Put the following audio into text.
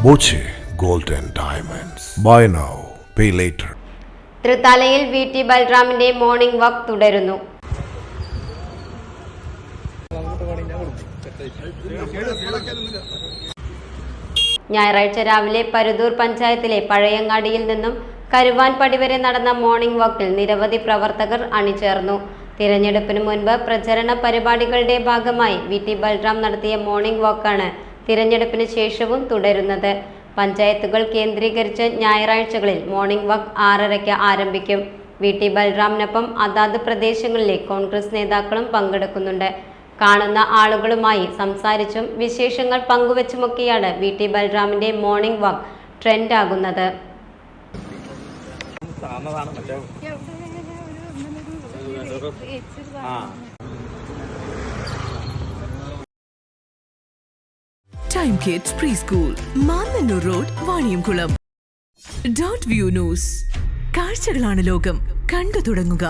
Boche gold and diamonds. Buy now pay later. തൃത്താലയിൽ VT ബൽറാമിന്റെ morning walk തുടരുന്നു. ഞായറാഴ്ച രാവിലെ പരുതൂർ പഞ്ചായത്തിലെ പഴയങ്ങാടിയിൽ നിന്നും കരുവാൻപടി വരെ നടന്ന മോർണിംഗ് വാക്കിൽ നിരവധി പ്രവർത്തകർ അണിചേർന്നു. തിരഞ്ഞെടുപ്പിന് മുൻപ് പ്രചരണ പരിപാടികളുടെ ഭാഗമായി VT ബൽറാം നടത്തിയ മോർണിംഗ് വാക്കാണ് തിരഞ്ഞെടുപ്പിന് ശേഷവും തുടരുന്നത്. പഞ്ചായത്തുകൾ കേന്ദ്രീകരിച്ച് ഞായറാഴ്ചകളിൽ മോർണിംഗ് വാക്ക് 6:30 ആരംഭിക്കും. VT ബൽറാമിനൊപ്പം അതാത് പ്രദേശങ്ങളിലെ കോൺഗ്രസ് നേതാക്കളും പങ്കെടുക്കുന്നുണ്ട്. കാണുന്ന ആളുകളുമായി സംസാരിച്ചും വിശേഷങ്ങൾ പങ്കുവച്ചുമൊക്കെയാണ് VT ബൽറാമിന്റെ മോർണിംഗ് വാക്ക് ട്രെൻഡ് ആകുന്നത്. Time kids pre school, Mannannur road, Vaniyamkulam. .View news. കാഴ്ചകളാണ് ലോകം, കണ്ടു തുടങ്ങുക.